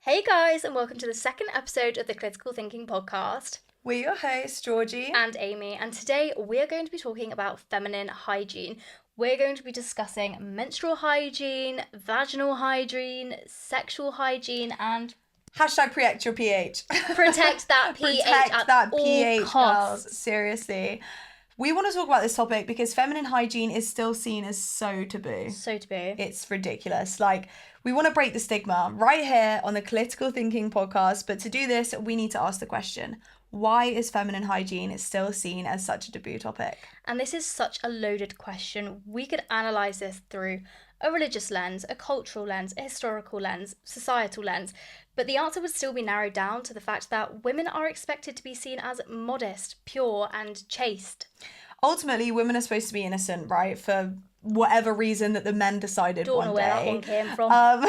Hey guys, and welcome to the second episode of the Clitical Thinking Podcast. We're your hosts, Georgie and Amy, and today we're going to be talking about feminine hygiene. We're going to be discussing menstrual hygiene, vaginal hygiene, sexual hygiene, and hashtag protect your pH. Protect that pH Protect that all pH, costs. girls. Seriously. We want to talk about this topic because feminine hygiene is still seen as so taboo. So taboo. It's ridiculous. Like, we want to break the stigma right here on the Clitical Thinking Podcast. But to do this, we need to ask the question, why is feminine hygiene still seen as such a taboo topic? And this is such a loaded question. We could analyse this through a religious lens, a cultural lens, a historical lens, societal lens. But the answer would still be narrowed down to the fact that women are expected to be seen as modest, pure, and chaste. Ultimately, women are supposed to be innocent, right? For whatever reason that the men decided Don't one know day. where that one came from.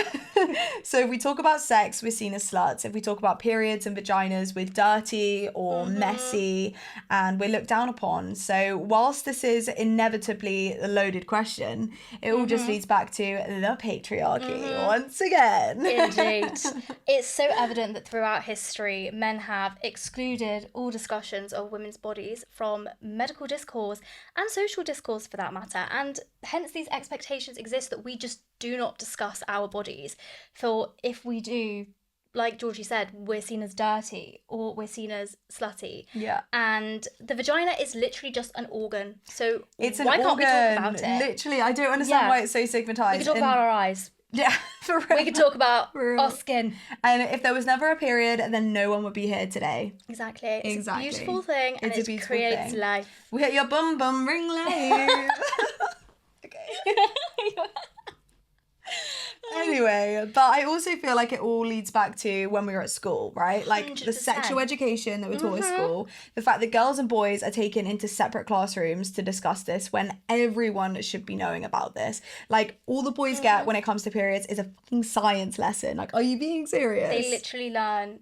So if we talk about sex, we're seen as sluts. If we talk about periods and vaginas, we're dirty or messy, and we're looked down upon. So whilst this is inevitably a loaded question, it all just leads back to the patriarchy once again. Indeed. It's so evident that throughout history, men have excluded all discussions of women's bodies from medical discourse and social discourse for that matter. And hence these expectations exist that we just do not discuss our bodies. For if we do, like Georgie said, we're seen as dirty or we're seen as slutty. Yeah. And the vagina is literally just an organ. So It's an why organ. can't we talk about it? Literally, I don't understand why it's so stigmatized. We could talk about our eyes. Yeah, for real. We could talk about our skin. And if there was never a period, then no one would be here today. Exactly. It's a beautiful thing, and It's a it beautiful creates thing. life. We hit your bum bum ring light. Okay. Anyway, but I also feel like it all leads back to when we were at school, right? Like 100%. the sexual education that we're taught at school, the fact that girls and boys are taken into separate classrooms to discuss this when everyone should be knowing about this. Like, all the boys get when it comes to periods is a fucking science lesson. Like, are you being serious? They literally learn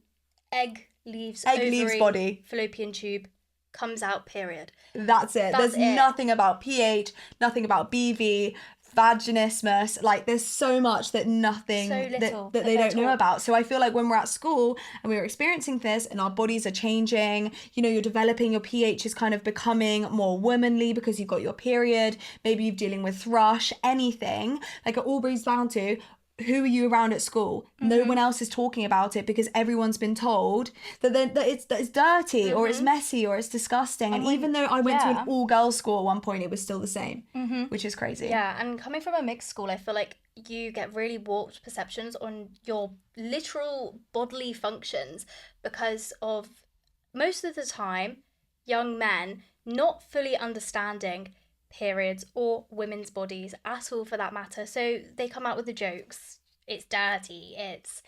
egg leaves body, fallopian tube, comes out, period. That's it. There's nothing about pH, nothing about BV, vaginismus. Like, there's so much that that they don't know about. So I feel like when we're at school and we're experiencing this and our bodies are changing, you know, you're developing, your pH is kind of becoming more womanly because you've got your period, maybe you're dealing with thrush, anything, like, it all brings down to, who are you around at school? No one else is talking about it because everyone's been told that it's dirty or it's messy or it's disgusting. And even though I went to an all-girls school at one point, it was still the same, which is crazy. Yeah, and coming from a mixed school, I feel like you get really warped perceptions on your literal bodily functions because of, most of the time, young men not fully understanding periods or women's bodies at all, for that matter. So they come out with the jokes. It's dirty. It's,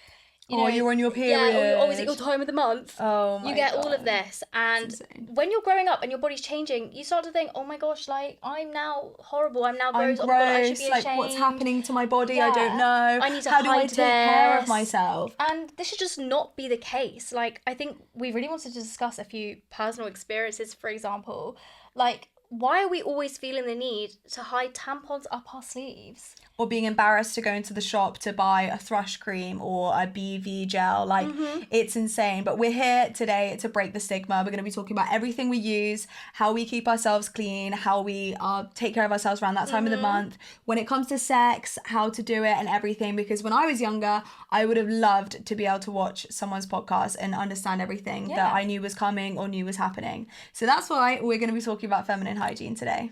you're on your period. Yeah, or is it your time of the month? Oh my You get God. all of this. And when you're growing up and your body's changing, you start to think, oh my gosh, like, I'm now horrible. I'm now gross. I'm oh my God, I should be like, ashamed. what's happening to my body? Yeah. I don't know. I need to How do I hide take care of this. myself? And this should just not be the case. Like, I think we really wanted to discuss a few personal experiences, for example. Like, why are we always feeling the need to hide tampons up our sleeves? Or being embarrassed to go into the shop to buy a Thrush cream or a BV gel. Like, it's insane. But we're here today to break the stigma. We're going to be talking about everything we use, how we keep ourselves clean, how we take care of ourselves around that time of the month. When it comes to sex, how to do it and everything. Because when I was younger, I would have loved to be able to watch someone's podcast and understand everything that I knew was coming or knew was happening. So that's why we're going to be talking about feminine hygiene today.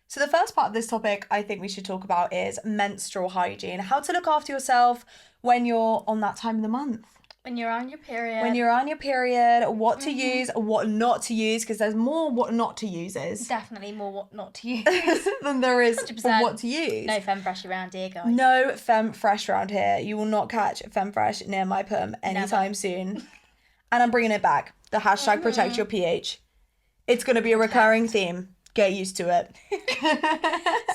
So the first part of this topic I think we should talk about is menstrual hygiene. How to look after yourself when you're on that time of the month. When you're on your period. When you're on your period, what to use, what not to use, because there's more what not to uses. Definitely more what not to use. than there is 100%. what to use. No femme fresh around here, guys. No femme fresh around here. You will not catch femme fresh near my perm anytime soon. And I'm bringing it back. The hashtag protect your pH. It's going to be a recurring theme. Get used to it.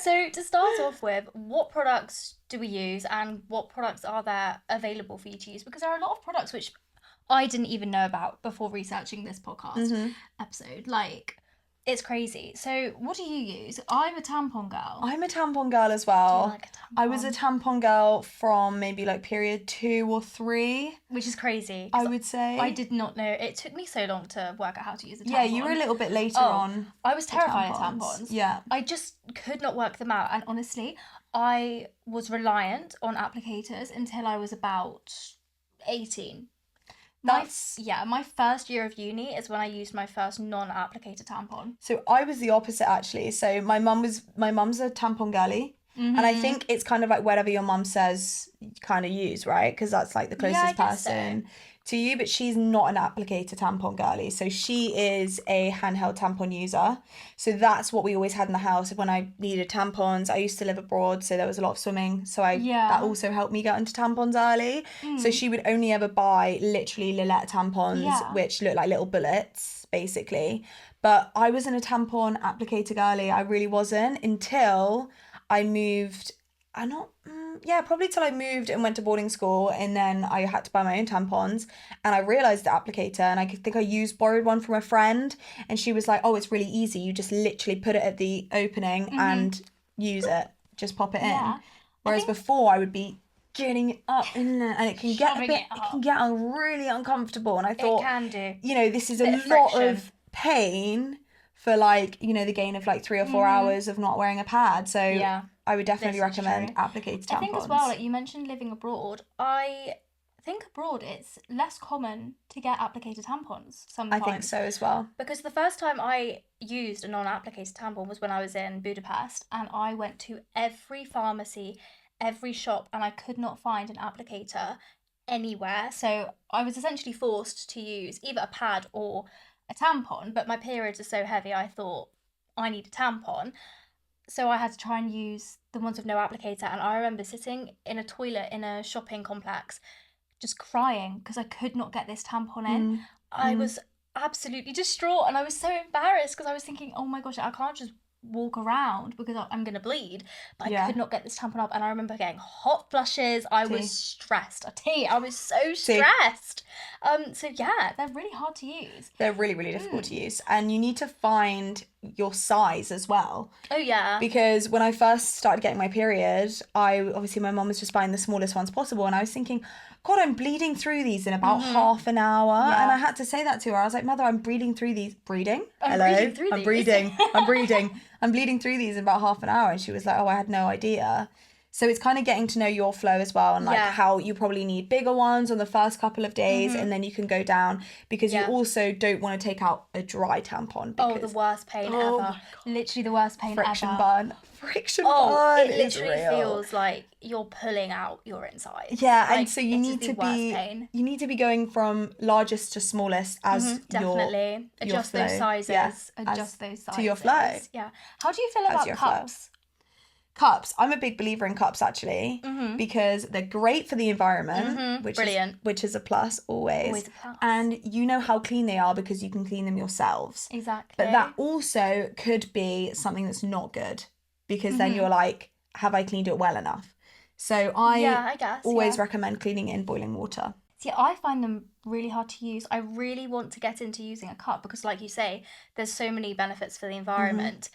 So to start off with, what products do we use and what products are there available for you to use? Because there are a lot of products which I didn't even know about before researching this podcast episode. Like, It's crazy. So what do you use? I'm a tampon girl. I'm a tampon girl as well. Do you like a tampon? I was a tampon girl from maybe like period 2 or 3. Which is crazy. I would say. I did not know. It took me so long to work out how to use a tampon. Yeah, you were a little bit later on. I was terrified of tampons. Yeah. I just could not work them out. And honestly, I was reliant on applicators until I was about 18. My first year of uni is when I used my first non-applicator tampon. So I was the opposite actually. So my mum's a tampon girly. Mm-hmm. And I think it's kind of like whatever your mum says you kind of use, right? Because that's like the closest person to you. But she's not an applicator tampon girly. So she is a handheld tampon user. So that's what we always had in the house. When I needed tampons, I used to live abroad, so there was a lot of swimming. So that also helped me get into tampons early. So she would only ever buy literally Lillet tampons, which look like little bullets, basically. But I wasn't a tampon applicator girly. I really wasn't until I moved, probably till I moved and went to boarding school, and then I had to buy my own tampons, and I realised the applicator, and I think I borrowed one from a friend, and she was like, oh, it's really easy, you just literally put it at the opening and use it, just pop it in. Whereas before I would be getting it up in there, and it can get really uncomfortable, and I thought, it can do. This is a lot of pain for the gain of 3 or 4 hours of not wearing a pad. So I would definitely recommend applicator tampons. I think as well, you mentioned living abroad. I think abroad it's less common to get applicator tampons sometimes. I think so as well. Because the first time I used a non-applicator tampon was when I was in Budapest, and I went to every pharmacy, every shop, and I could not find an applicator anywhere. So I was essentially forced to use either a pad or a tampon, but my periods are so heavy, I thought I need a tampon. So I had to try and use the ones with no applicator, and I remember sitting in a toilet in a shopping complex just crying because I could not get this tampon in. I was absolutely distraught, and I was so embarrassed because I was thinking, oh my gosh, I can't just walk around because I'm going to bleed. But I could not get this tampon up, and I remember getting hot flushes. I was stressed. I was so stressed. So yeah, they're really hard to use. They're really, really difficult to use. And you need to find your size as well. Oh yeah. Because when I first started getting my period, my mum was just buying the smallest ones possible, and I was thinking, God, I'm bleeding through these in about half an hour. Yeah. And I had to say that to her. I was like, Mother, I'm bleeding through these. I'm bleeding through these in about half an hour. And she was like, oh, I had no idea. So it's kind of getting to know your flow as well, and how you probably need bigger ones on the first couple of days, and then you can go down, because you also don't want to take out a dry tampon. Because, the worst pain ever. Literally the worst pain Friction ever. burn. It literally feels like you're pulling out your insides. Yeah, and so you need to be going from largest to smallest as definitely adjust those sizes. Adjust those sizes to your flow. Yeah. How do you feel about cups? Cups. I'm a big believer in cups actually, because they're great for the environment, which is a plus always. Always a plus. And you know how clean they are because you can clean them yourselves. Exactly. But that also could be something that's not good, because then you're like, have I cleaned it well enough? So I always recommend cleaning it in boiling water. See, I find them really hard to use. I really want to get into using a cup because, like you say, there's so many benefits for the environment.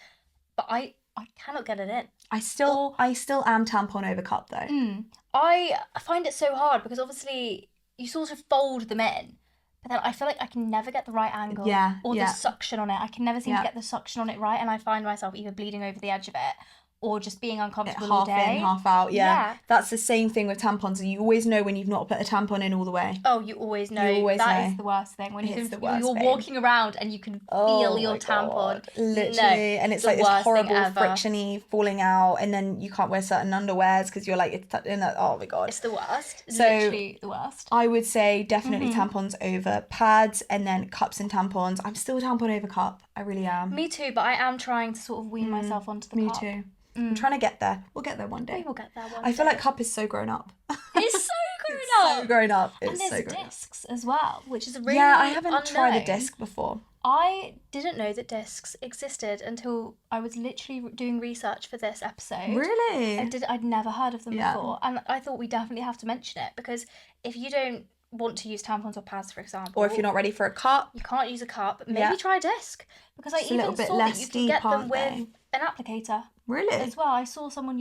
But I cannot get it in. I still am tampon over cup though. I find it so hard because obviously you sort of fold them in, but then I feel like I can never get the right angle or the suction on it. I can never seem to get the suction on it right, and I find myself either bleeding over the edge of it or just being uncomfortable all day. Half in, half out, yeah. That's the same thing with tampons. You always know when you've not put a tampon in all the way. Oh, you always know. That is the worst thing. When you're walking around and you can feel your tampon. Literally. And it's like this horrible friction-y falling out, and then you can't wear certain underwears because you're like, it's in that, oh my God. It's the worst. So, literally the worst. I would say definitely tampons over pads, and then cups and tampons. I'm still tampon over cup. I really am. Me too, but I am trying to sort of wean myself onto the cup. Me too. I'm trying to get there. We'll get there one day. We will get there one day. I feel like cup is so grown up. It's so grown up. So grown up. And there's discs as well, which is really Yeah, I haven't tried a disc before. I didn't know that discs existed until I was literally doing research for this episode. Really? I'd never heard of them before, and I thought we definitely have to mention it, because if you don't want to use tampons or pads, for example, Or if you're not ready for a cup, you can't use a cup, maybe try a disc, because I Just a little even bit saw that less you can deep, get them aren't with they? an applicator Really? as well. I saw someone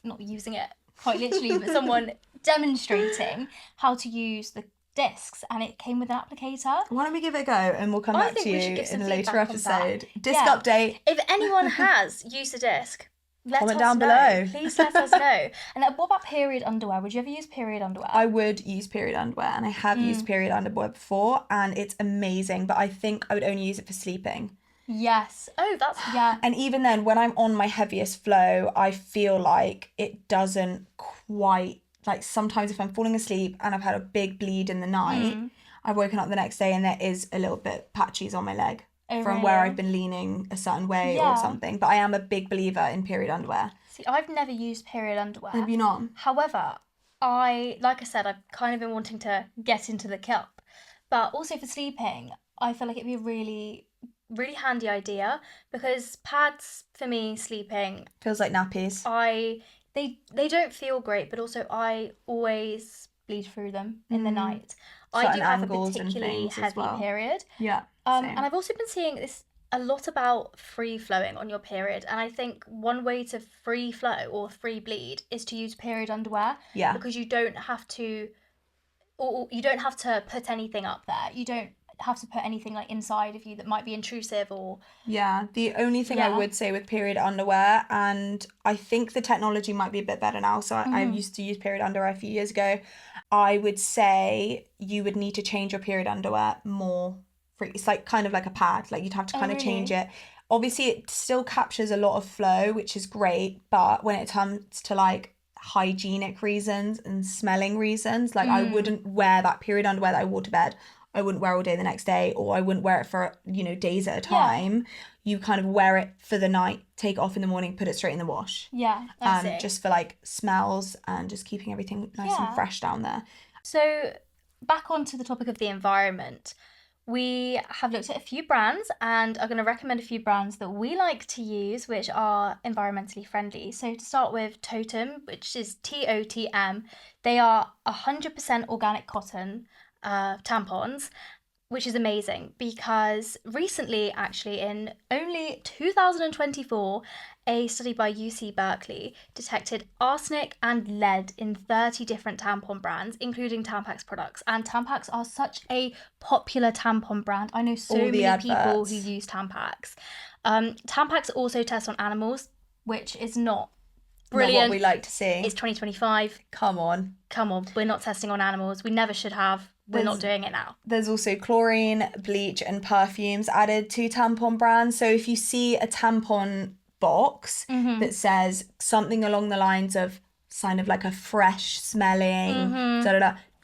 not using it quite literally, but someone demonstrating how to use the discs, and it came with an applicator. Why don't we give it a go and we'll come back to you in a later episode. Disc update. If anyone has used a disc, Comment down below. Please let us know. And what about period underwear? Would you ever use period underwear? I would use period underwear, and I have used period underwear before, and it's amazing, but I think I would only use it for sleeping. Yes. Oh, yeah. And even then, when I'm on my heaviest flow, I feel like it doesn't quite, like sometimes if I'm falling asleep and I've had a big bleed in the night, I've woken up the next day and there is a little bit patches on my leg. From where I've been leaning a certain way or something. But I am a big believer in period underwear. See, I've never used period underwear. Have you not? However, like I said, I've kind of been wanting to get into the cup. But also for sleeping, I feel like it'd be a really, really handy idea, because pads, for me, sleeping... Feels like nappies. They don't feel great, but also I always bleed through them in the night. Certain I do have a angles and particularly things as heavy well. period. Yeah. And I've also been seeing this a lot about free flowing on your period, and I think one way to free flow or free bleed is to use period underwear. Yeah. Because you don't have to put anything up there. You don't have to put anything like inside of you that might be intrusive or... Yeah, the only thing I would say with period underwear, and I think the technology might be a bit better now, so I used to use period underwear a few years ago, I would say you would need to change your period underwear more. It's like kind of like a pad, like you'd have to kind of change it. Obviously it still captures a lot of flow, which is great, but when it comes to like hygienic reasons and smelling reasons, like I wouldn't wear that period underwear that I wore to bed. I wouldn't wear all day the next day, or I wouldn't wear it for, days at a time. You kind of wear it for the night, take it off in the morning, put it straight in the wash. Yeah, I see. Just for like smells and just keeping everything nice and fresh down there. So back onto the topic of the environment, we have looked at a few brands and are going to recommend a few brands that we like to use, which are environmentally friendly. So to start with, Totem, which is TOTM. They are 100% organic cotton tampons, which is amazing, because recently, actually in only 2024, a study by UC Berkley detected arsenic and lead in 30 different tampon brands, including Tampax products. And Tampax are such a popular tampon brand. I know so many people who use Tampax. Tampax also tests on animals, which is not brilliant. Not what we like to see. It's 2025. Come on. We're not testing on animals. We never should have. We're not doing it now. There's also chlorine, bleach and perfumes added to tampon brands. So if you see a tampon box that says something along the lines of sign of like a fresh smelling,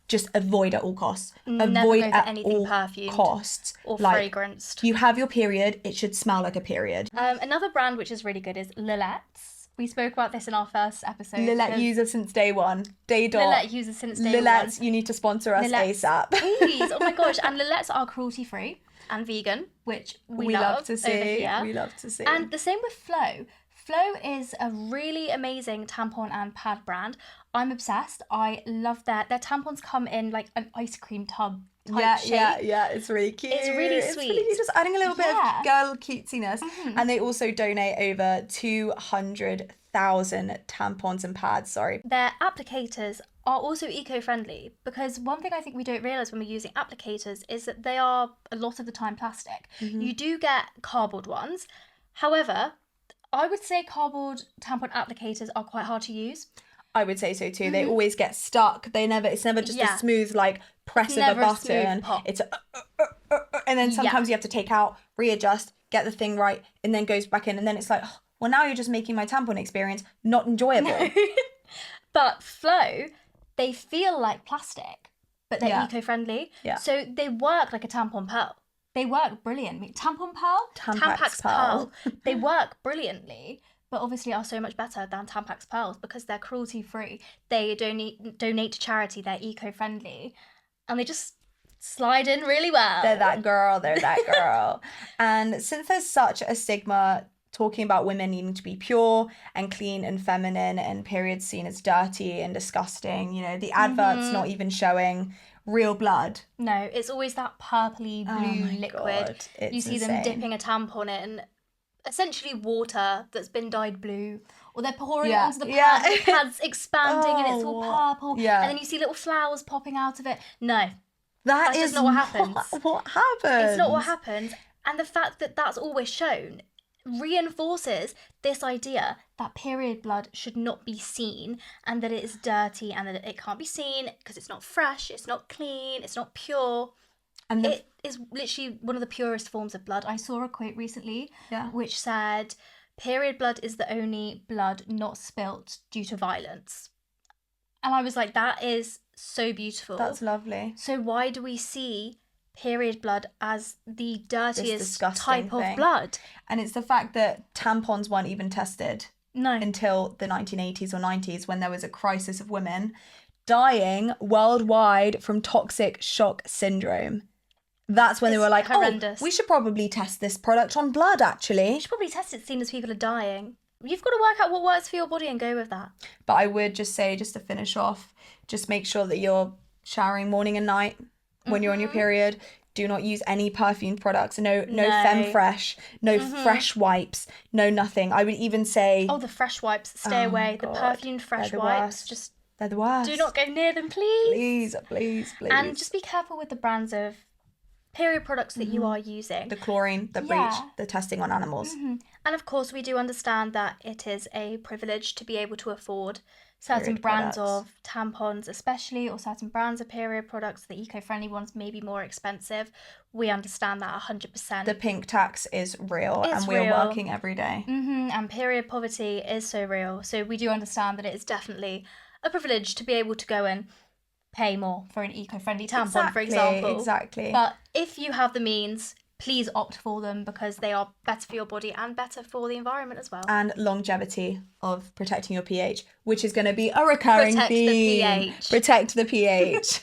just avoid at all costs. Avoid at all costs. Or fragranced. You have your period, it should smell like a period. Another brand which is really good is Lilette's. We spoke about this in our first episode. Lilette user since day one. Day dot. Lilette user since day Lilette's, you need to sponsor us ASAP. Please. Oh my gosh. And Lilette's are cruelty free and vegan, which we love to see. Over here. We love to see. And the same with Flow. Flow is a really amazing tampon and pad brand. I'm obsessed. I love their tampons come in like an ice cream tub type shape. Yeah, it's really cute. It's really sweet. Really cute. Just adding a little bit of girl cutesiness. And they also donate over 200,000 tampons and pads, Their applicators are also eco-friendly, because one thing I think we don't realise when we're using applicators is that they are a lot of the time plastic. You do get cardboard ones. However, I would say cardboard tampon applicators are quite hard to use. I would say so too. They always get stuck. It's never just a smooth like press of a button. It's and then sometimes you have to take out, readjust, get the thing right, and then goes back in, and then it's like, well, now you're just making my tampon experience not enjoyable. But Flow, they feel like plastic, but they're eco-friendly. Yeah. So they work like a tampon pearl. They work brilliantly. Tampon pearl? Tampax pearl. They work brilliantly, but obviously are so much better than Tampax pearls because they're cruelty-free. They donate to charity. They're eco-friendly. And they just slide in really well. They're that girl. And since there's such a stigma talking about women needing to be pure and clean and feminine and periods seen as dirty and disgusting, the adverts not even showing real blood. No, it's always that purpley blue liquid. It's you see insane. them dipping a tampon in essentially water that's been dyed blue, or they're pouring it onto the pad, and the pad's expanding and it's all purple, and then you see little flowers popping out of it. No, that's just not what happens. What happens? It's not what happens. And the fact that that's always shown reinforces this idea that period blood should not be seen, and that it is dirty, and that it can't be seen because it's not fresh, it's not clean, it's not pure. And it is literally one of the purest forms of blood. I saw a quote recently which said, period blood is the only blood not spilt due to violence. And I was like, that is so beautiful. That's lovely. So why do we see period blood as the dirtiest type of blood? And it's the fact that tampons weren't even tested No. until the 1980s or 90s, when there was a crisis of women dying worldwide from toxic shock syndrome. That's when they were like, horrendous. Oh, we should probably test this product on blood, actually. You should probably test it, seeing as people are dying. You've got to work out what works for your body and go with that. But I would just say, just to finish off, just make sure that you're showering morning and night when you're on your period. Do not use any perfumed products. No Femme Fresh, no fresh wipes, no nothing. I would even say... Oh, the fresh wipes, stay away. God. The perfumed fresh wipes, they're the worst. do not go near them, please. Please. And just be careful with the brands of period products that you are using. The chlorine, the bleach, the testing on animals. And of course, we do understand that it is a privilege to be able to afford certain brands of tampons, especially, or certain brands of period products. The eco-friendly ones may be more expensive. We understand that 100%. The pink tax is real, and we're working every day. And period poverty is so real. So we do understand that it is definitely a privilege to be able to go and pay more for an eco-friendly tampon, for example. Exactly. But if you have the means, please opt for them, because they are better for your body and better for the environment as well. And longevity of protecting your pH, which is going to be a recurring theme. Protect the pH.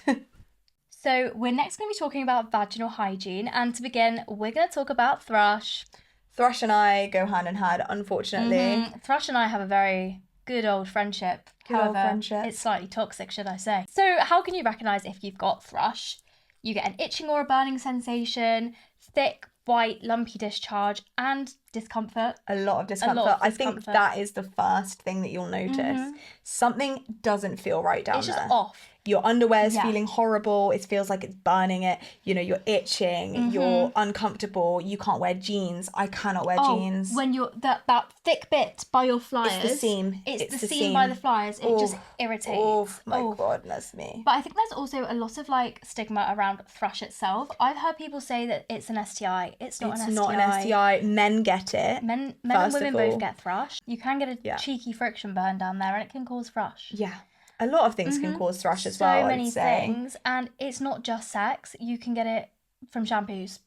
So we're next going to be talking about vaginal hygiene. And to begin, we're going to talk about Thrush. Thrush and I go hand in hand, unfortunately. Thrush and I have a very good old friendship. It's slightly toxic, should I say. So how can you recognise if you've got Thrush? You get an itching or a burning sensation, thick, white, lumpy discharge, and discomfort. A lot of discomfort. I think that is the first thing that you'll notice. Something doesn't feel right down there. It's just off. Your underwear is feeling horrible. It feels like it's burning it. You know, you're itching. You're uncomfortable. You can't wear jeans. I cannot wear jeans. When you're that thick bit by your flyers. It's the seam. It's the seam by the flyers. It just irritates. Oh my goodness me. But I think there's also a lot of like stigma around thrush itself. I've heard people say that it's an STI. It's not an STI. Men get it. Men and women both get thrush. You can get a cheeky friction burn down there, and it can cause thrush. Yeah. A lot of things can cause thrush as well, So many things. And it's not just sex. You can get it from shampoos.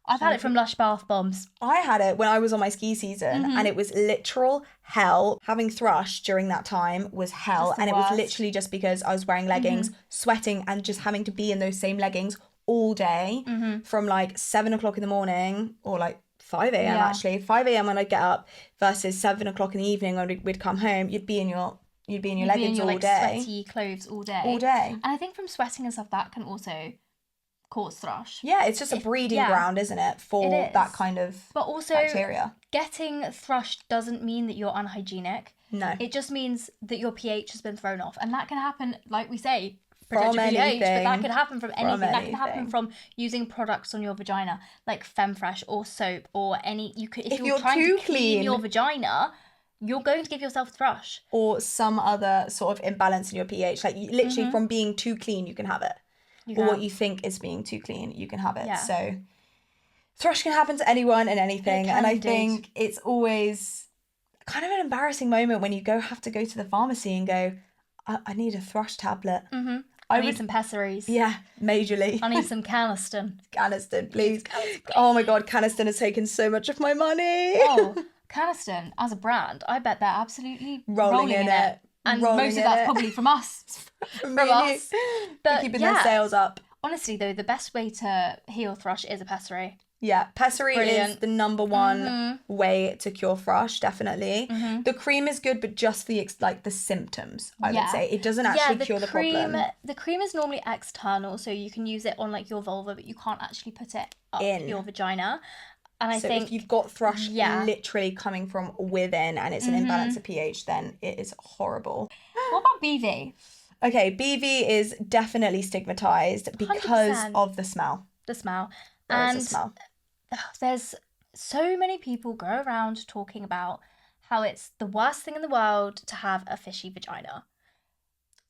I've had it from Lush bath bombs. I had it when I was on my ski season, and it was literal hell. Having thrush during that time was hell. And it was literally just because I was wearing leggings, sweating, and just having to be in those same leggings all day from like 7 o'clock in the morning, or like 5 a.m. actually. 5 a.m. when I'd get up versus 7 o'clock in the evening when we'd come home. You'd be in your leggings all day. Sweaty clothes all day. All day. And I think from sweating and stuff, that can also cause thrush. Yeah, it's just a breeding ground, isn't it, for that kind of bacteria. Getting thrush doesn't mean that you're unhygienic. No. It just means that your pH has been thrown off. And that can happen, like we say, from anything. but that could happen from anything. That can happen from using products on your vagina, like Femme Fresh or soap or any... If you're trying to clean your vagina... You're going to give yourself thrush. Or some other sort of imbalance in your pH. Like, literally from being too clean, you can have it. Or what you think is being too clean, you can have it. Yeah. So, thrush can happen to anyone and anything. And I think it's always kind of an embarrassing moment when you have to go to the pharmacy and go, I need a thrush tablet. I need some pessaries. Yeah, majorly. I need some Caniston. Caniston, please. Oh my God, Caniston has taken so much of my money. Oh, Caniston, as a brand, I bet they're absolutely rolling in it. And most of that's probably from us. From us. But keeping their sales up. Honestly, though, the best way to heal thrush is a pessary. Yeah, pessary is Brilliant. the number one way to cure thrush, definitely. The cream is good, but just the symptoms, I would say. It doesn't actually cure the problem. The cream is normally external, so you can use it on like your vulva, but you can't actually put it up your vagina. And I think if you've got thrush literally coming from within and it's an imbalance of pH, then it is horrible. What about BV? Okay, BV is definitely stigmatized because 100%. of the smell. The smell. There is a smell. There's so many people go around talking about how it's the worst thing in the world to have a fishy vagina.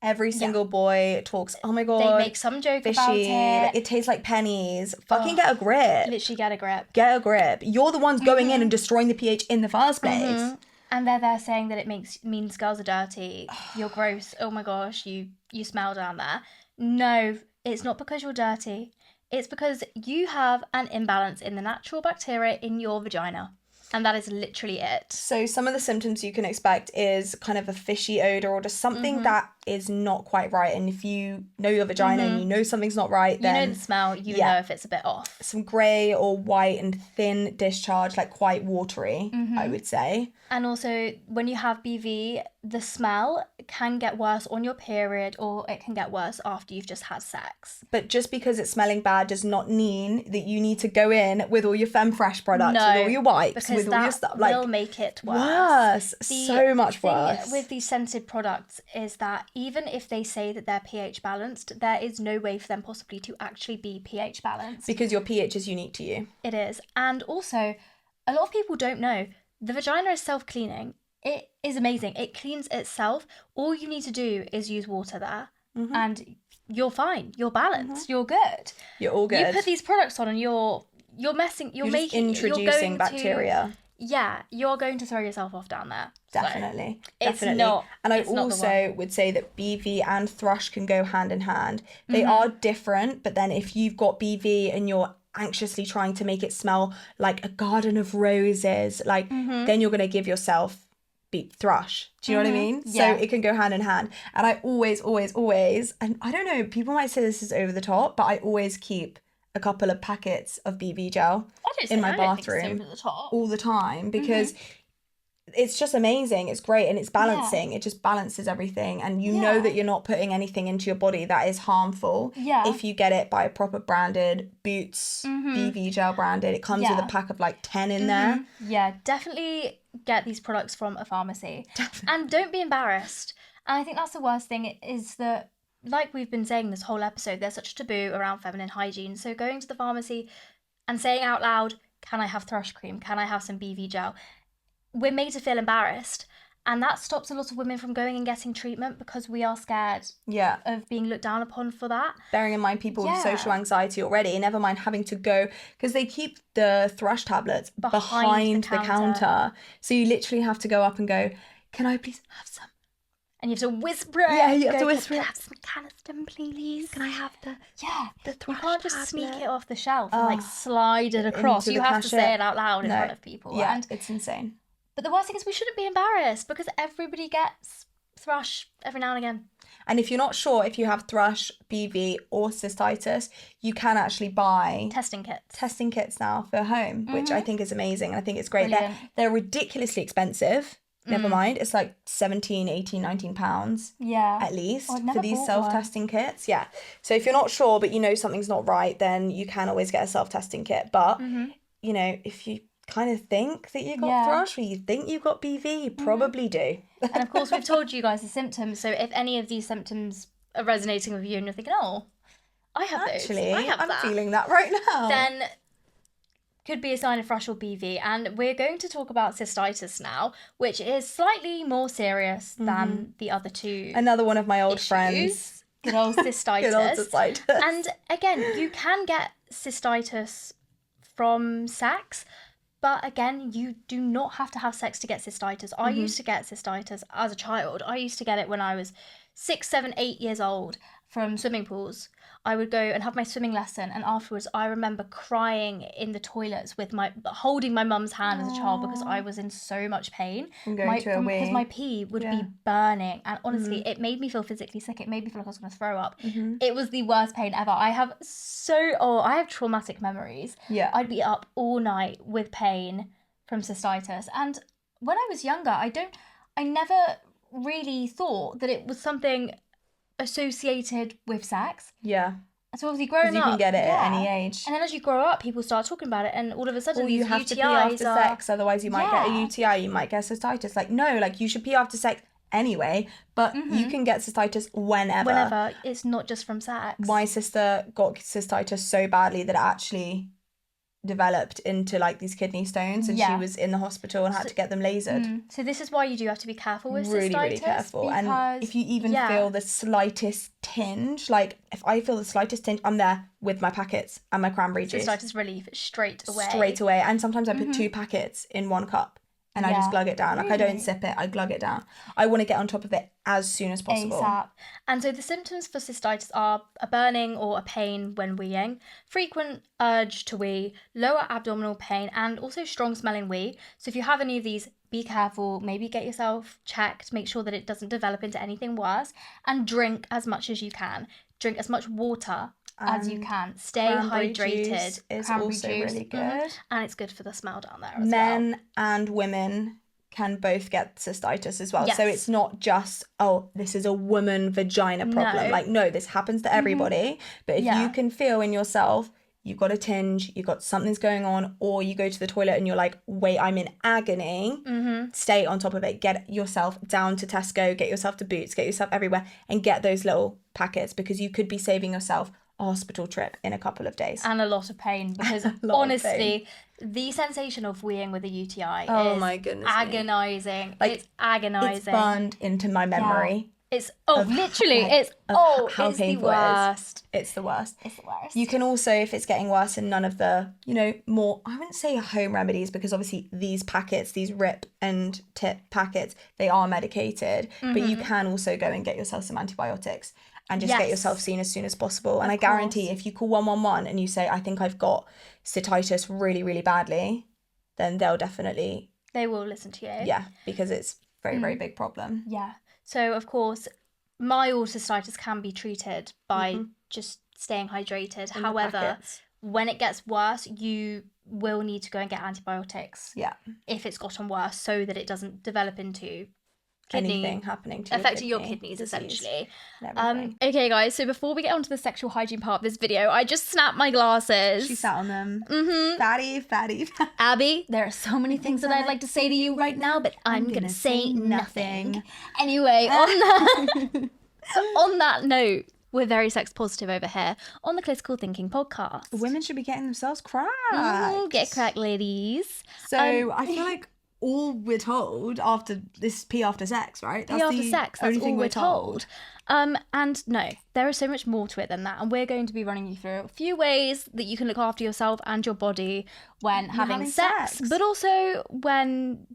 Every single boy talks, oh my God. They make some joke fishy, about it. Like, it tastes like pennies. Fucking get a grip. Literally get a grip. Get a grip. You're the ones going in and destroying the pH in the first place. And they're there saying that it means girls are dirty. You're gross. Oh my gosh, you smell down there. No, it's not because you're dirty. It's because you have an imbalance in the natural bacteria in your vagina. And that is literally it. So some of the symptoms you can expect is kind of a fishy odor or just something that is not quite right. And if you know your vagina and you know something's not right, then... You know the smell, you know if it's a bit off. Some grey or white and thin discharge, like quite watery, I would say. And also, when you have BV, the smell can get worse on your period or it can get worse after you've just had sex. But just because it's smelling bad does not mean that you need to go in with all your FemFresh products, with all your wipes, with all your stuff. Like, will make it worse. So much worse. With these scented products is that even if they say that they're pH balanced, there is no way for them possibly to actually be pH balanced. Because your pH is unique to you. It is. And also, a lot of people don't know, the vagina is self-cleaning. It is amazing. It cleans itself. All you need to do is use water there and you're fine. You're balanced. You're good. You're all good. You put these products on and you're introducing bacteria. You're going to throw yourself off down there. Definitely. So definitely. And I also would say that BV and thrush can go hand in hand. They are different, but then if you've got BV and you're anxiously trying to make it smell like a garden of roses, like then you're going to give yourself thrush. Do you know what I mean? Yeah. So it can go hand in hand. And I always, and I don't know, people might say this is over the top, but I always keep a couple of packets of BV gel in my bathroom all the time because it's just amazing. It's great and it's balancing. It just balances everything and you know that you're not putting anything into your body that is harmful if you get it by a proper branded Boots BV gel branded. It comes with a pack of like 10 in there. Yeah, definitely get these products from a pharmacy. And don't be embarrassed. And I think that's the worst thing is that, like we've been saying this whole episode, there's such a taboo around feminine hygiene. So going to the pharmacy and saying out loud, can I have thrush cream? Can I have some BV gel? We're made to feel embarrassed. And that stops a lot of women from going and getting treatment because we are scared of being looked down upon for that. Bearing in mind people with social anxiety already, never mind having to go, because they keep the thrush tablets behind the counter. So you literally have to go up and go, can I please have some? And you have to whisper it. Yeah, you have to whisper it. Can I have some Caniston, please? Can I have the thrush You can't just tablet? sneak it off the shelf and like slide it across. You have to say it out loud in front of people. Yeah, and it's insane. But the worst thing is we shouldn't be embarrassed because everybody gets thrush every now and again. And if you're not sure if you have thrush, BV or cystitis, you can actually buy testing kits now for home, which I think is amazing. And I think it's great. They're ridiculously expensive. Never mind. It's like 17, 18, 19 pounds. Yeah. At least for these self-testing kits. Yeah. So if you're not sure, but you know something's not right, then you can always get a self-testing kit. But, you know, if you kind of think that you got thrush or you think you got BV, you probably do. And of course, we've told you guys the symptoms. So if any of these symptoms are resonating with you and you're thinking, oh, I have Actually, those. I'm feeling that right now. Then could be a sign of thrush or BV. And we're going to talk about cystitis now, which is slightly more serious than the other two. Another one of my old friends. Good old cystitis. Good old cystitis. And again, you can get cystitis from sex. But again, you do not have to have sex to get cystitis. I used to get cystitis as a child. I used to get it when I was 6, 7, 8 years old from swimming pools. I would go and have my swimming lesson, and afterwards I remember crying in the toilets with holding my mum's hand as a child because I was in so much pain. Because my pee would be burning, and honestly, it made me feel physically sick. It made me feel like I was going to throw up. It was the worst pain ever. I have traumatic memories. Yeah. I'd be up all night with pain from cystitis, and when I was younger, I never really thought that it was something associated with sex. Yeah. So obviously growing up, you can get it at any age. And then as you grow up, people start talking about it, and all of a sudden these you have UTIs to pee after sex, otherwise you might get a UTI, you might get cystitis. Like, no, like you should pee after sex anyway, but you can get cystitis whenever. It's not just from sex. My sister got cystitis so badly that it actually developed into like these kidney stones, and she was in the hospital and had to get them lasered. So this is why you do have to be careful with really cystitis, careful. And if you even feel the slightest tinge, like if I feel the slightest tinge, I'm there with my packets and my cranberry juice. Cystitis relief straight away. And sometimes I put 2 packets in 1 cup and I just glug it down. Like I don't sip it, I glug it down. I want to get on top of it as soon as possible. ASAP. And so the symptoms for cystitis are a burning or a pain when weeing, frequent urge to wee, lower abdominal pain, and also strong smelling wee. So if you have any of these, be careful, maybe get yourself checked, make sure that it doesn't develop into anything worse, and drink as much as you can. Drink as much water as you can. Stay hydrated. It's also really good. And it's good for the smell down there as well. Men and women can both get cystitis as well. Yes. So it's not just, this is a woman vagina problem. No, this happens to everybody. But if you can feel in yourself, you've got a tinge, you've got something's going on, or you go to the toilet and you're like, wait, I'm in agony, stay on top of it. Get yourself down to Tesco, get yourself to Boots, get yourself everywhere, and get those little packets, because you could be saving yourself a hospital trip in a couple of days. And a lot of pain, because honestly, the sensation of weeing with a UTI is my goodness agonising. Like, it's agonising. It's burned into my memory. It's literally it's the worst. It's the worst. It's the worst. You can also, if it's getting worse and none of the, more, I wouldn't say home remedies, because obviously these packets, these rip and tip packets, they are medicated, but you can also go and get yourself some antibiotics and just get yourself seen as soon as possible. And I guarantee if you call 111 and you say, I think I've got cystitis really, really badly, then they will listen to you. Yeah, because it's a very, very big problem. Yeah. So, of course, mild cystitis can be treated by just staying hydrated. However, when it gets worse, you will need to go and get antibiotics. Yeah. If it's gotten worse, so that it doesn't develop into anything happening to affecting your kidneys essentially. Okay guys, so before we get onto the sexual hygiene part of this video, I just snapped my glasses. She sat on them. Fatty. Abby, there are so many things that I'd like to say to you right now, but I'm gonna say nothing. Anyway, on that note, we're very sex positive over here on the Clitical Thinking Podcast. Women should be getting themselves cracked. Get cracked, ladies. So I feel like all we're told after this pee after sex, right? That's all we're told. And no, there is so much more to it than that, and we're going to be running you through a few ways that you can look after yourself and your body when having sex, but also when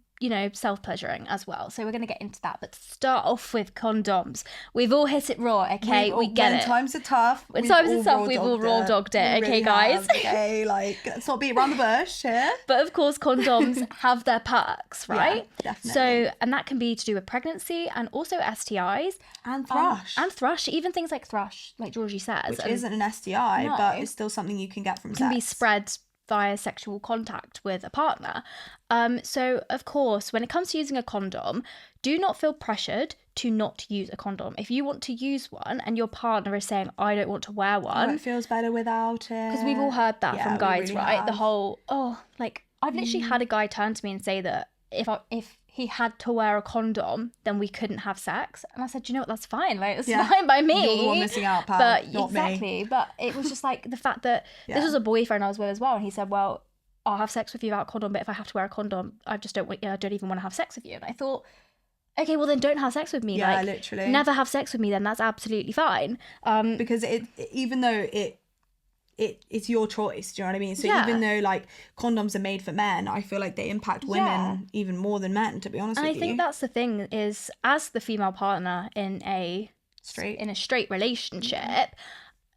self-pleasuring as well. So we're going to get into that, but to start off with condoms. We've all hit it raw, okay? We get it. When times are tough, we've all raw dogged it, okay, guys? Okay, let's not beat around the bush here. But of course, condoms have their perks, right? Yeah, definitely. So, and that can be to do with pregnancy and also STIs. And thrush. Even things like thrush, like Georgie says. Which isn't an STI, but it's still something you can get from sex. Can be spread via sexual contact with a partner. So, of course, when it comes to using a condom, do not feel pressured to not use a condom. If you want to use one and your partner is saying, I don't want to wear one. It feels better without it. Because we've all heard that from guys, really right? Have. The whole, I've literally had a guy turn to me and say that if he had to wear a condom, then we couldn't have sex. And I said, you know what, that's fine. It's fine by me. You're the one missing out, pal, but not exactly. me. But it was just like the fact that this was a boyfriend I was with as well. And he said, well, I'll have sex with you without a condom, but if I have to wear a condom, I don't even want to have sex with you. And I thought, okay, well then don't have sex with me. Yeah, literally. Never have sex with me then, that's absolutely fine. Because even though it's your choice, do you know what I mean? So even though condoms are made for men, I feel like they impact women even more than men, to be honest with you. And I think that's the thing, is as the female partner in a straight relationship,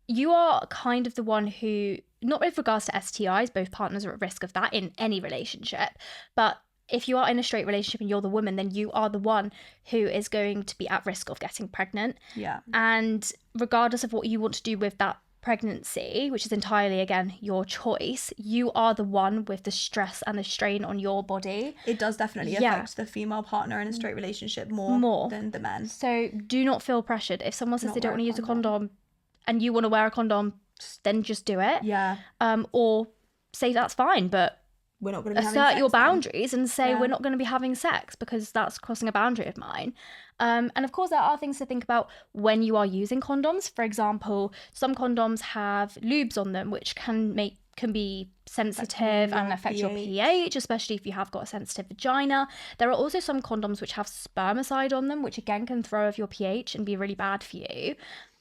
you are kind of the one who, not with regards to STIs, both partners are at risk of that in any relationship, but if you are in a straight relationship and you're the woman, then you are the one who is going to be at risk of getting pregnant. Yeah. And regardless of what you want to do with that pregnancy, which is entirely, again, your choice, you are the one with the stress and the strain on your body. It does definitely affect the female partner in a straight relationship more than the men. So do not feel pressured. If someone says they don't want to use a condom and you want to wear a condom, then just do it. Yeah. Or say that's fine, but we're not going to be assert your boundaries and say we're not going to be having sex because that's crossing a boundary of mine. And of course, there are things to think about when you are using condoms. For example, some condoms have lubes on them, which can be sensitive and affect your pH, especially if you have got a sensitive vagina. There are also some condoms which have spermicide on them, which again can throw off your pH and be really bad for you.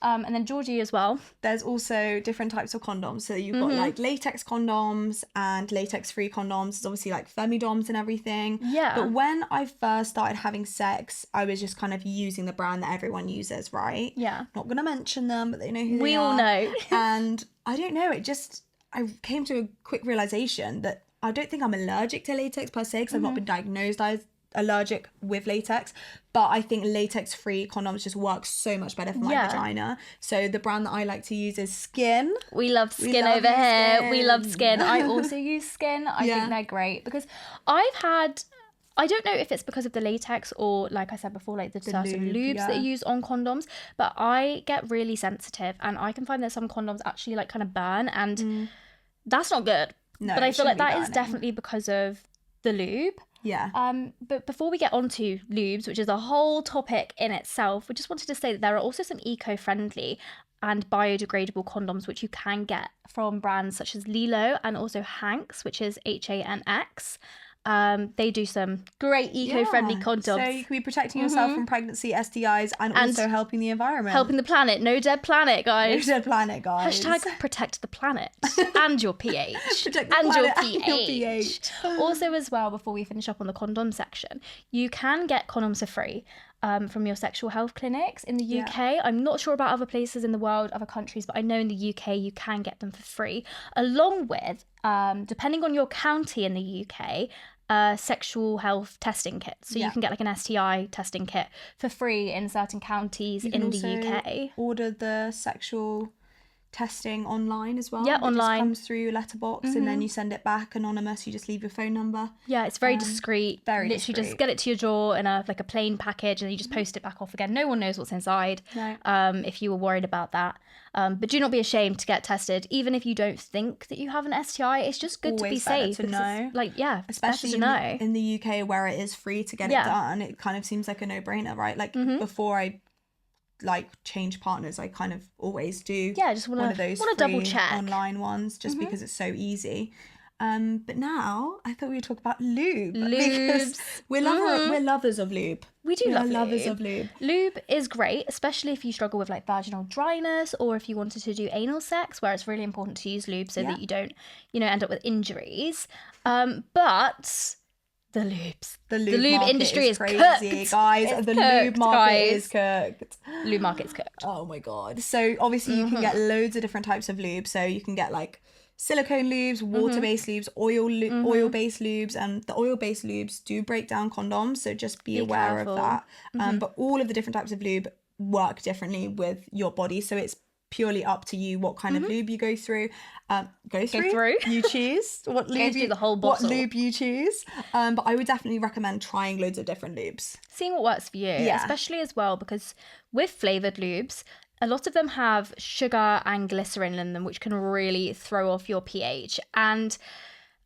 And then Georgie as well. There's also different types of condoms. So you've got like latex condoms and latex-free condoms. There's obviously like femidoms and everything. Yeah. But when I first started having sex, I was just kind of using the brand that everyone uses, right? Yeah. Not going to mention them, but they know who they are. We all know. And I don't know, I came to a quick realization that I don't think I'm allergic to latex per se, because I've not been diagnosed as allergic with latex, but I think latex-free condoms just work so much better for my vagina. So the brand that I like to use is Skin. We love Skin over here. Skin. We love Skin. I also use Skin. I think they're great because I don't know if it's because of the latex or, like I said before, like the certain lubes that are used on condoms, but I get really sensitive and I can find that some condoms actually like kind of burn, and that's not good. No, but I feel like that is definitely because of the lube. Yeah. But before we get on to lubes, which is a whole topic in itself, we just wanted to say that there are also some eco-friendly and biodegradable condoms which you can get from brands such as Lilo and also Hanks, which is Hanx. They do some great eco-friendly condoms. So you can be protecting yourself from pregnancy, STIs, and also helping the environment. Helping the planet. No dead planet, guys. No dead planet, guys. Hashtag protect the planet and your pH. Protect the and planet your pH. And your pH. Also, as well, before we finish up on the condom section, you can get condoms for free from your sexual health clinics in the UK. I'm not sure about other places in the world, other countries, but I know in the UK you can get them for free, along with, depending on your county in the UK, sexual health testing kits. So you can get like an STI testing kit for free in certain counties in the UK. Order the sexual testing online as well. Yeah, online. It just comes through your letterbox and then you send it back anonymous. You just leave your phone number. Yeah, it's very discreet. Very Literally discreet. just get it to your drawer in a plain package and then you just post it back off again. No one knows what's inside. No. If you were worried about that. But do not be ashamed to get tested, even if you don't think that you have an STI. It's just good to be safe. To know. Especially in the UK where it is free to get it done. It kind of seems like a no-brainer, right? Like before I change partners, I kind of always do just one of those double check online ones just because it's so easy. But now I thought we would talk about lube. Lubes. We're lovers of lube. We love lovers of lube. Lube is great, especially if you struggle with like vaginal dryness or if you wanted to do anal sex, where it's really important to use lube so that you don't, end up with injuries. But the lubes. The lube industry is crazy, cooked. Guys. Lube market is cooked. Lube market's cooked. Oh my god. So obviously you can get loads of different types of lube. So you can get like silicone lubes, water-based lubes, oil-based lubes, and the oil-based lubes do break down condoms, so just be aware careful. of that. But all of the different types of lube work differently with your body, so it's purely up to you what kind of lube you go through. You choose what lube the whole bottle. What lube you choose. But I would definitely recommend trying loads of different lubes. Seeing what works for you, especially as well because with flavoured lubes, a lot of them have sugar and glycerin in them, which can really throw off your pH. And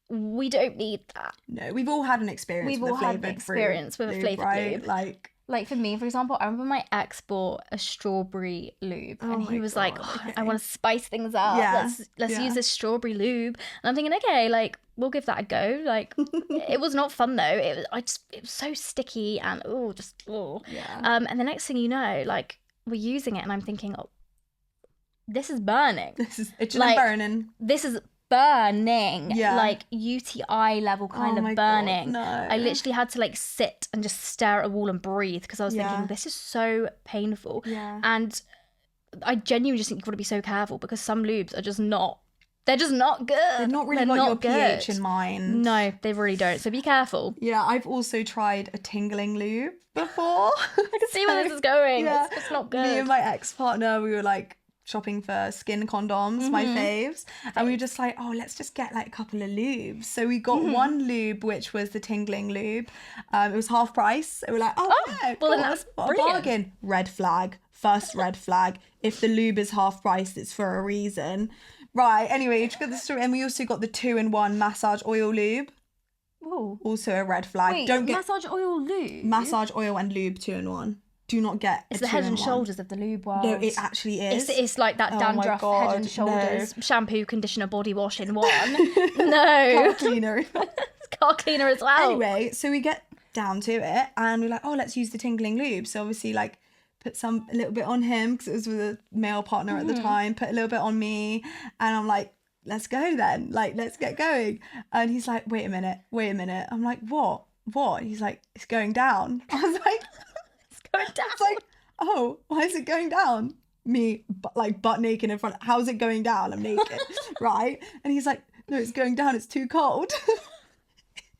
we don't need that. No, we've all had an experience with a flavoured lube. Like for me, for example, I remember my ex bought a strawberry lube and he was like, I want to spice things up. Yeah. Let's use this strawberry lube. And I'm thinking, okay, like we'll give that a go. Like it was not fun though. It was so sticky and and the next thing you know, like we're using it and I'm thinking, this is burning. It's burning. This is burning, like UTI level kind of burning. God, no. I literally had to like sit and just stare at a wall and breathe because I was thinking this is so painful. And I genuinely just think you've got to be so careful because some lubes are just not. They're just not good. They're not really got your pH in mind. No, they really don't. So be careful. Yeah, I've also tried a tingling lube before. I can see where this is going. Yeah. It's just not good. Me and my ex-partner, we were like shopping for skin condoms, my faves. And we were just like, oh, let's just get like a couple of lubes. So we got one lube, which was the tingling lube. It was half price. So we're like, oh yeah, well, cool. then that's What a brilliant. bargain. Red flag. First red flag. If the lube is half price, it's for a reason. Right, anyway, you got the story, and we also got the 2-in-1 massage oil lube. Ooh. Also a red flag. Wait, Don't get massage oil lube? massage oil and lube 2-in-1. Do not get It's a the Head and 2-in-1. Shoulders of the lube world. No, it actually is. It's like that Oh my dandruff God, Head and Shoulders shampoo, conditioner, body wash in one. Car No. cleaner. Car cleaner as well. Anyway, so we get down to it, and we're like, oh, let's use the tingling lube. So obviously, like, put a little bit on him because it was with a male partner at the time. Put a little bit on me, and I'm like, let's go then. Like, let's get going. And he's like, wait a minute. I'm like, what? He's like, it's going down. I was like, It's going down. it's like, oh, why is it going down? Me, like, butt naked in front. How's it going down? I'm naked, right? And he's like, no, it's going down. It's too cold.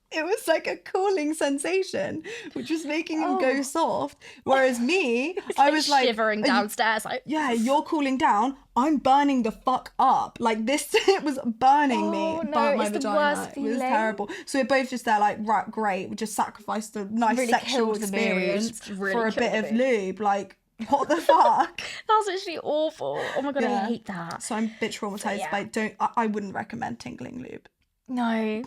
It was like a cooling sensation, which was making him go soft. Whereas me, I was like shivering downstairs. Like, yeah, you're cooling down. I'm burning the fuck up. Like this, it was burning me. Oh, no, Burnt my it's the vagina. worst It was feeling. terrible. So we're both just there, like, right, great. We just sacrificed a nice Really sexual killed the experience mood. Really for a killed bit the of mood. lube. Like, what the fuck? that's actually awful. Oh my God, I Yeah. hate that. So I'm a bit traumatized. yeah. By I wouldn't recommend tingling lube. No.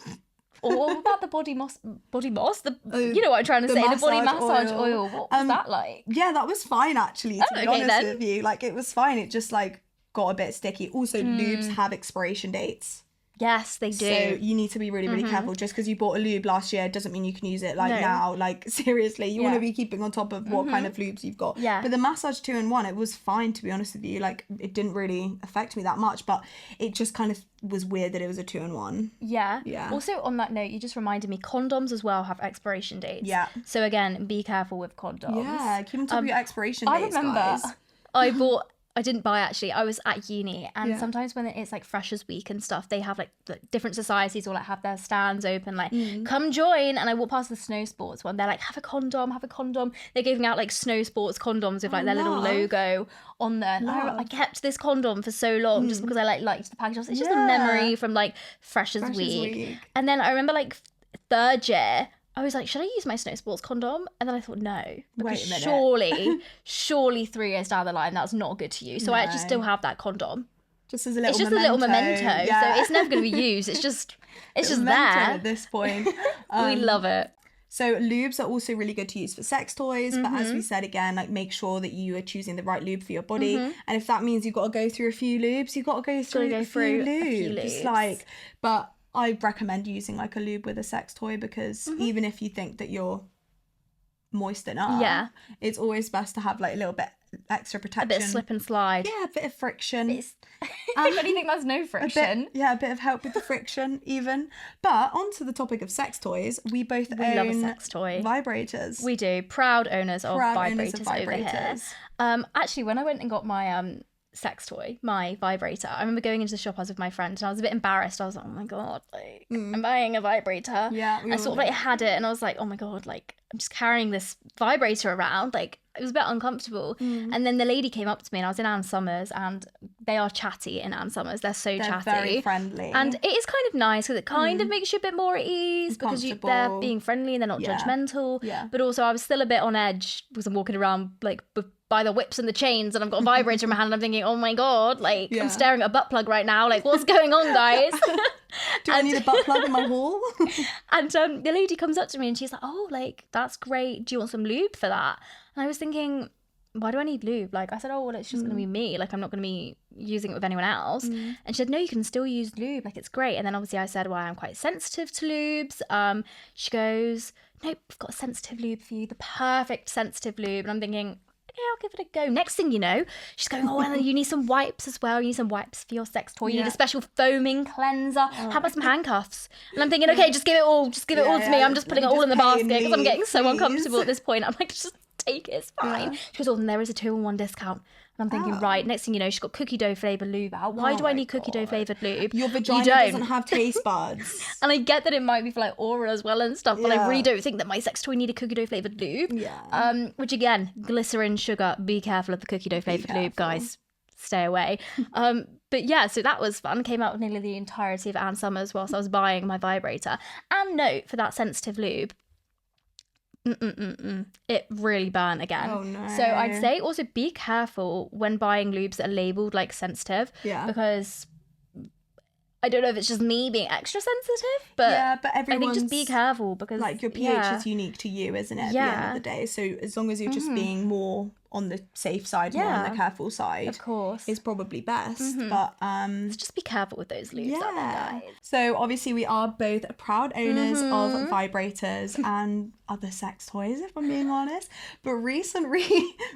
Or what about the body moss? You know what I'm trying to the say. The body massage massage oil. oil. What was that like? Yeah, that was fine actually, to be okay, honest then. with you. Like, it was fine. It just, like, got a bit sticky. Also, lubes have expiration dates. Yes, they do. So you need to be really, really careful. Just because you bought a lube last year doesn't mean you can use it, like, No. now. Like, seriously, you want Yeah. to be keeping on top of what kind of lubes you've got. Yeah. But the massage 2-in-1, it was fine, to be honest with you. Like, it didn't really affect me that much, but it just kind of was weird that it was a 2-in-1. Yeah. Yeah. Also, on that note, you just reminded me, condoms as well have expiration dates. Yeah. So again, be careful with condoms. Yeah, keep on top of your expiration I dates, remember guys. I didn't buy actually. I was at uni, and Yeah. sometimes when it's like Freshers Week and stuff, they have like different societies or like have their stands open, like come join. And I walked past the snow sports one. They're like, have a condom. They're giving out like snow sports condoms with like their little love. logo on there. And I kept this condom for so long just because I liked the package. It's just a Yeah. memory from like Freshers Freshers Week. Week. And then I remember like third year, I was like, should I use my snow sports condom? And then I thought, no. Because Wait a minute. surely 3 years down the line, that's not good to you. So I actually No. still have that condom. Just as a little It's just memento. a little memento. Yeah. So it's never going to be used. It's just Memento there. at this point. We love it. So lubes are also really good to use for sex toys, but Mm-hmm. as we said again, like, make sure that you are choosing the right lube for your body. And if that means you've got to go through a few lubes, you've got to go through, go a, through few a few lubes. lubes. Like, but I recommend using like a lube with a sex toy because Mm-hmm. even if you think that you're moist enough, Yeah. it's always best to have like a little bit extra protection. A bit of slip and slide. Yeah, a bit of friction. If anything, there's no friction. A bit of help with the friction even. But onto the topic of sex toys, we both We own love a sex toy. vibrators. We do. Proud owners of Proud vibrators, owners of over here. vibrators. Actually, when I went and got my sex toy, my vibrator, I remember going into the shop, I was with my friend, and I was a bit embarrassed. I was like, oh my God, like, I'm buying a vibrator. Yeah, we I all sort of did. like had it, and I was like, oh my God, like, I'm just carrying this vibrator around. Like, it was a bit uncomfortable. And then the lady came up to me, and I was in Ann Summers, and they are chatty in Ann Summers. They're so They're chatty. very friendly. And it is kind of nice because it kind of makes you a bit more at ease because they're Comfortable. being friendly and they're not Yeah. judgmental. Yeah. But also I was still a bit on edge because I'm walking around like by the whips and the chains, and I've got a vibrator in my hand, and I'm thinking, oh my God, like Yeah. I'm staring at a butt plug right now. Like, what's going on, guys? Do I need a butt plug in my hall? And the lady comes up to me and she's like, oh, like, that's great. Do you want some lube for that? And I was thinking, why do I need lube? Like, I said, oh, well, it's just going to be me. Like, I'm not going to be using it with anyone else. And she said, no, you can still use lube. Like, it's great. And then obviously I said, well, I'm quite sensitive to lubes. She goes, no, we've got a sensitive lube for you, the perfect sensitive lube. And I'm thinking, okay, I'll give it a go. Next thing you know, she's going, oh, and then you need some wipes as well. You need some wipes for your sex toy. You need a special foaming cleanser. How about some handcuffs? And I'm thinking, okay, just give it all. Just give it all to me. I'm just putting it all in the basket because I'm getting so uncomfortable at this point. I'm like, just take it. It's fine. She goes, oh, and there is a 2-in-1 discount. And I'm thinking, right, next thing you know, she's got cookie dough flavoured lube out. Why do I need cookie dough flavoured lube? Your vagina doesn't have taste buds. And I get that it might be for like oral as well and stuff, but I really don't think that my sex toy needed cookie dough flavoured lube. Yeah. Which again, glycerin, sugar, be careful of the cookie dough flavoured lube, guys. Stay away. But yeah, so that was fun. Came out with nearly the entirety of Ann Summers whilst I was buying my vibrator. And note for that sensitive lube, it really burnt again. Oh no. So I'd say also be careful when buying lubes that are labelled like sensitive. Yeah. Because I don't know if it's just me being extra sensitive, but everyone's, I think just be careful because like your pH is unique to you, isn't it? At the end of the day. So as long as you're just being more on the safe side, more on the careful side, of course, is probably best. But so just be careful with those lubes out there, guys. So obviously we are both proud owners of vibrators and other sex toys, if I'm being honest. But recent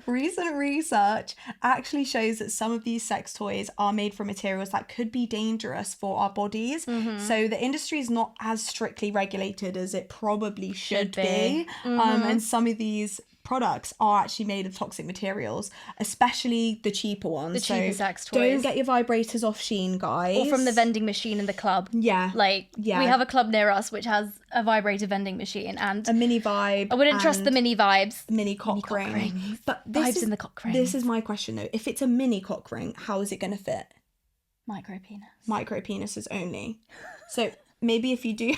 research actually shows that some of these sex toys are made from materials that could be dangerous for our bodies. So the industry is not as strictly regulated as it probably should be. And some of these products are actually made of toxic materials, especially the cheaper ones. The cheaper sex toys. Don't get your vibrators off Shein, guys. Or from the vending machine in the club. Yeah. We have a club near us which has a vibrator vending machine and a mini vibe. I wouldn't trust the mini vibes. Mini cock ring. But vibes in the cock ring. This is my question though. If it's a mini cock ring, how is it going to fit? Micro penis. Micro penises only. So maybe if you do...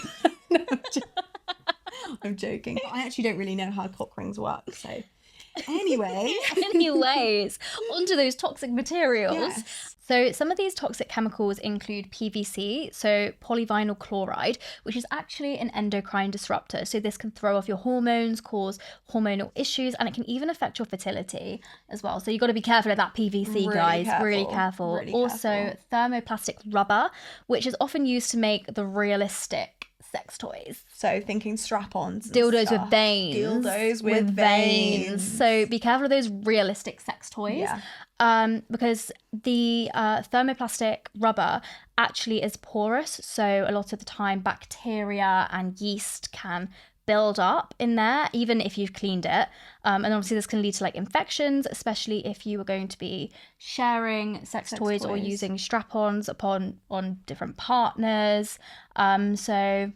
I'm joking. I actually don't really know how cock rings work, so anyways, onto those toxic materials. Yes. So some of these toxic chemicals include PVC, so polyvinyl chloride, which is actually an endocrine disruptor. So this can throw off your hormones, cause hormonal issues, and it can even affect your fertility as well. So you've got to be careful of that PVC, guys. Really careful. Also, thermoplastic rubber, which is often used to make the realistic sex toys. So thinking strap-ons. Dildos with veins. Dildos with veins. So be careful of those realistic sex toys. Yeah. Because the thermoplastic rubber actually is porous. So a lot of the time bacteria and yeast can build up in there, even if you've cleaned it. And obviously this can lead to like infections, especially if you are going to be sharing sex toys or using strap-ons on different partners. So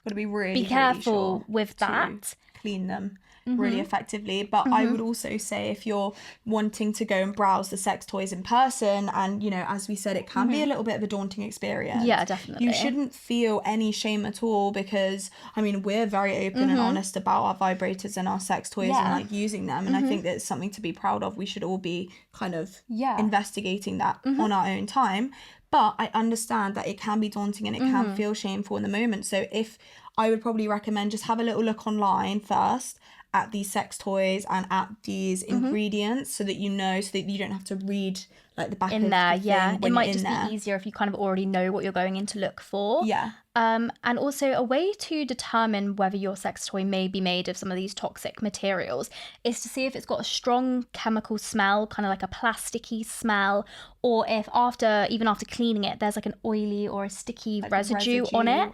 got to be really careful sure with that. Clean them really effectively. But I would also say if you're wanting to go and browse the sex toys in person, and you know, as we said, it can be a little bit of a daunting experience. Yeah, definitely. You shouldn't feel any shame at all, because I mean, we're very open and honest about our vibrators and our sex toys and like using them, and I think that's something to be proud of. We should all be kind of investigating that on our own time. But I understand that it can be daunting and it can feel shameful in the moment. So if I would probably recommend just have a little look online first at these sex toys and at these ingredients, so that you know, so that you don't have to read like the back in of there. the thing It might just be easier if you kind of already know what you're going in to look for. And also a way to determine whether your sex toy may be made of some of these toxic materials is to see if it's got a strong chemical smell, kind of like a plasticky smell, or if even after cleaning it, there's like an oily or a sticky like residue on it.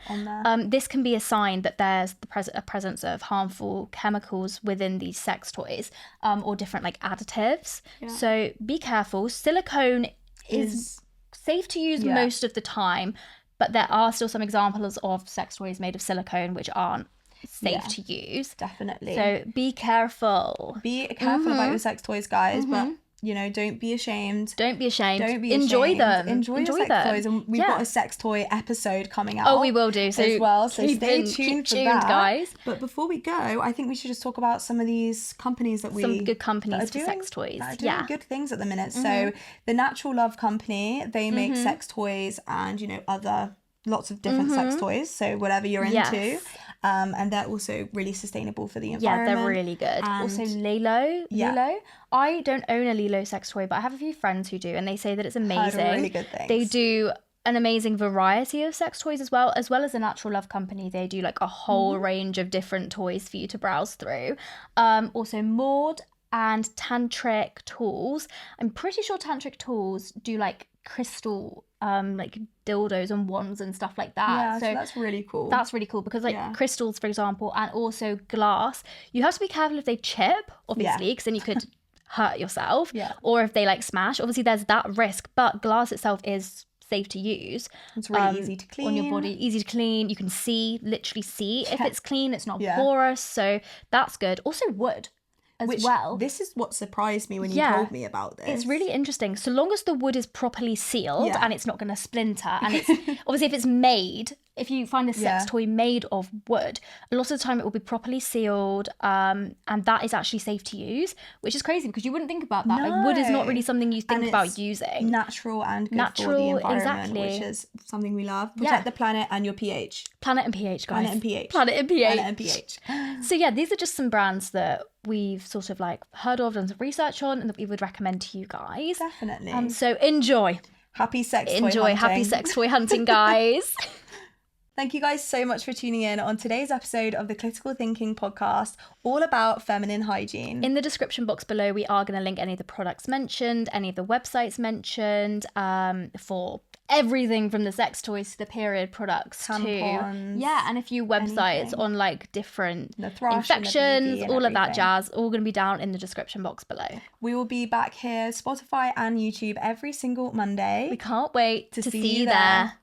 This can be a sign that there's a presence of harmful chemicals within these sex toys, or different like additives. So be careful. Silicone is safe to use most of the time, but there are still some examples of sex toys made of silicone which aren't safe to use. Definitely. So be careful. Be careful about your sex toys, guys. But you know, don't be ashamed. Don't be ashamed. Enjoy them. Enjoy your sex toys. And we've got a sex toy episode coming out. Oh, we will do. So as well. So stay tuned for that, guys. But before we go, I think we should just talk about some of these companies that some good companies for sex toys. That are doing good things at the minute. So the Natural Love Company, they make sex toys and, you know, lots of different sex toys. So whatever you're into. And they're also really sustainable for the environment. Yeah, they're really good. And also Lilo. I don't own a Lilo sex toy, but I have a few friends who do, and they say that it's amazing. Heard really good things. They do an amazing variety of sex toys as well as the Natural Love Company. They do like a whole range of different toys for you to browse through. Also Maud and Tantric Tools. I'm pretty sure Tantric Tools do like crystal like dildos and wands and stuff like that. So that's really cool. That's really cool because like crystals, for example, and also glass, you have to be careful if they chip, obviously, because then you could hurt yourself, Yeah. or if they like smash. Obviously there's that risk, but glass itself is safe to use. It's really easy to clean on your body, easy to clean. You can literally see if Yeah. it's clean, it's not Yeah. porous, so that's good. Also wood as well. This is what surprised me when you Yeah. told me about this. It's really interesting. So long as the wood is properly sealed Yeah. and it's not going to splinter, and it's obviously if it's made, if you find a sex Yeah. toy made of wood, a lot of the time it will be properly sealed, and that is actually safe to use, which is crazy because you wouldn't think about that. Like, wood is not No. really something you think And about it's using. natural and good for the Natural, environment, exactly. which is something we love. Protect Yeah. the planet and your pH. Planet and pH, guys. Planet and pH. Planet and pH. Planet and pH. So yeah, these are just some brands that we've sort of like heard of, done some research on, and that we would recommend to you guys. Definitely. So enjoy Happy sex toy happy hunting. sex toy hunting, guys. Thank you guys so much for tuning in on today's episode of the Clitical Thinking Podcast, all about feminine hygiene. In the description box below, we are going to link any of the products mentioned, any of the websites mentioned, for everything from the sex toys to the period products Tampons, to and a few websites anything. on like different The Thrush and the infections, BV and all of that everything. jazz, all going to be down in the description box below. We will be back here, Spotify and YouTube, every single Monday. We can't wait to see see you you there.